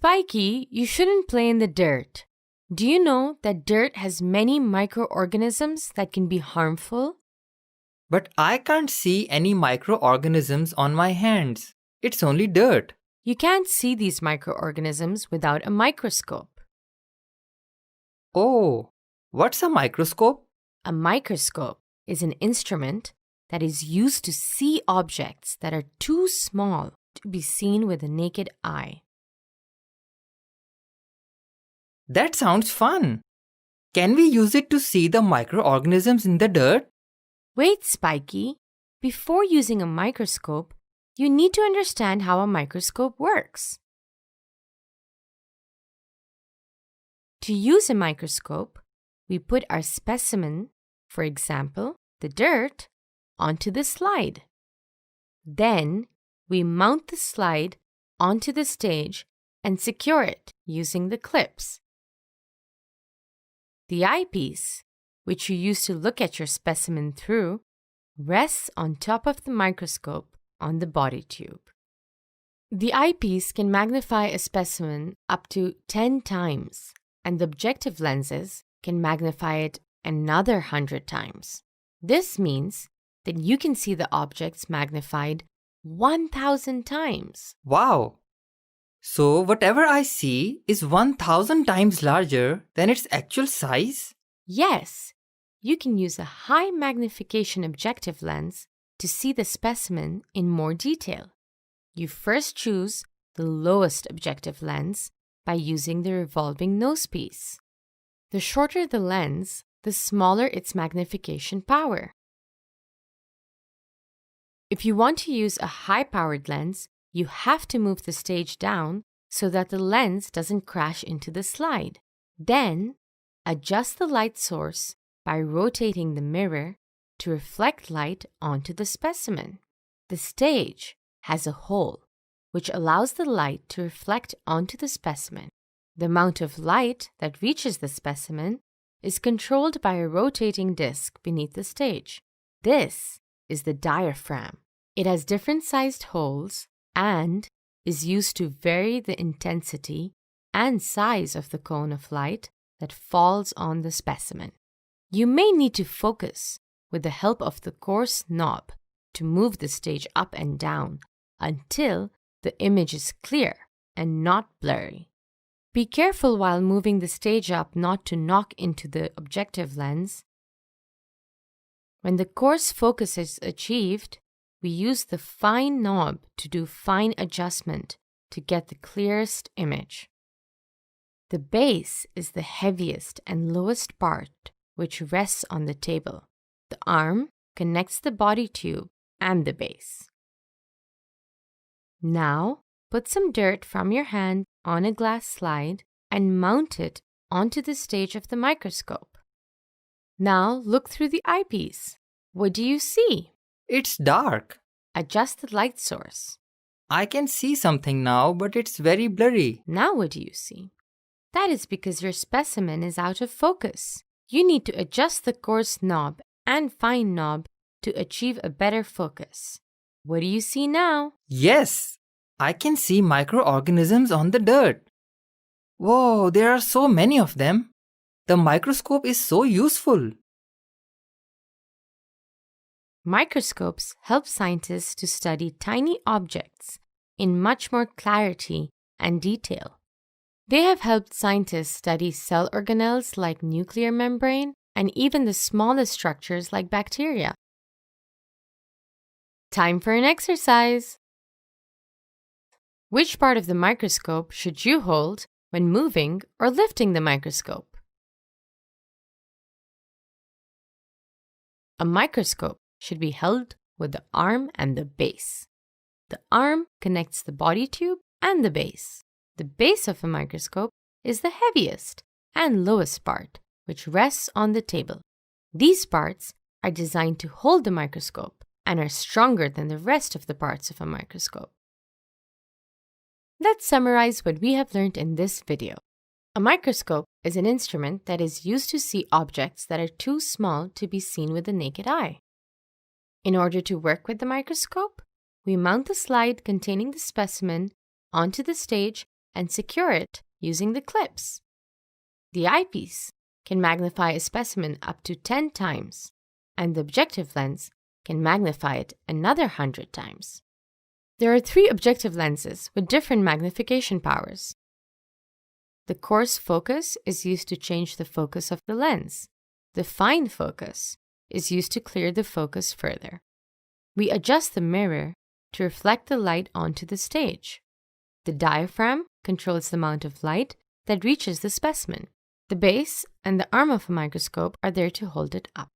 Spiky, you shouldn't play in the dirt. Do you know that dirt has many microorganisms that can be harmful? But I can't see any microorganisms on my hands. It's only dirt. You can't see these microorganisms without a microscope. Oh, what's a microscope? A microscope is an instrument that is used to see objects that are too small to be seen with the naked eye. That sounds fun. Can we use it to see the microorganisms in the dirt? Wait, Spiky. Before using a microscope, you need to understand how a microscope works. To use a microscope, we put our specimen, for example, the dirt, onto the slide. Then, we mount the slide onto the stage and secure it using the clips. The eyepiece, which you use to look at your specimen through, rests on top of the microscope on the body tube. The eyepiece can magnify a specimen up to 10 times, and the objective lenses can magnify it another 100 times. This means that you can see the objects magnified 1,000 times. Wow! So whatever I see is 1,000 times larger than its actual size? Yes, you can use a high magnification objective lens to see the specimen in more detail. You first choose the lowest objective lens by using the revolving nosepiece. The shorter the lens, the smaller its magnification power. If you want to use a high-powered lens, you have to move the stage down so that the lens doesn't crash into the slide. Then, adjust the light source by rotating the mirror to reflect light onto the specimen. The stage has a hole, which allows the light to reflect onto the specimen. The amount of light that reaches the specimen is controlled by a rotating disc beneath the stage. This is the diaphragm. It has different sized holes and is used to vary the intensity and size of the cone of light that falls on the specimen. You may need to focus with the help of the coarse knob to move the stage up and down until the image is clear and not blurry. Be careful while moving the stage up not to knock into the objective lens. When the coarse focus is achieved, we use the fine knob to do fine adjustment to get the clearest image. The base is the heaviest and lowest part, which rests on the table. The arm connects the body tube and the base. Now, put some dirt from your hand on a glass slide and mount it onto the stage of the microscope. Now look through the eyepiece. What do you see? It's dark. Adjust the light source. I can see something now, but it's very blurry. Now what do you see? That is because your specimen is out of focus. You need to adjust the coarse knob and fine knob to achieve a better focus. What do you see now? Yes, I can see microorganisms on the dirt. Whoa, there are so many of them. The microscope is so useful. Microscopes help scientists to study tiny objects in much more clarity and detail. They have helped scientists study cell organelles like nuclear membrane and even the smallest structures like bacteria. Time for an exercise. Which part of the microscope should you hold when moving or lifting the microscope? A microscope should be held with the arm and the base. The arm connects the body tube and the base. The base of a microscope is the heaviest and lowest part, which rests on the table. These parts are designed to hold the microscope and are stronger than the rest of the parts of a microscope. Let's summarize what we have learned in this video. A microscope is an instrument that is used to see objects that are too small to be seen with the naked eye. In order to work with the microscope, we mount the slide containing the specimen onto the stage and secure it using the clips. The eyepiece can magnify a specimen up to 10 times, and the objective lens can magnify it another 100 times. There are 3 objective lenses with different magnification powers. The coarse focus is used to change the focus of the lens. The fine focus is used to clear the focus further. We adjust the mirror to reflect the light onto the stage. The diaphragm controls the amount of light that reaches the specimen. The base and the arm of a microscope are there to hold it up.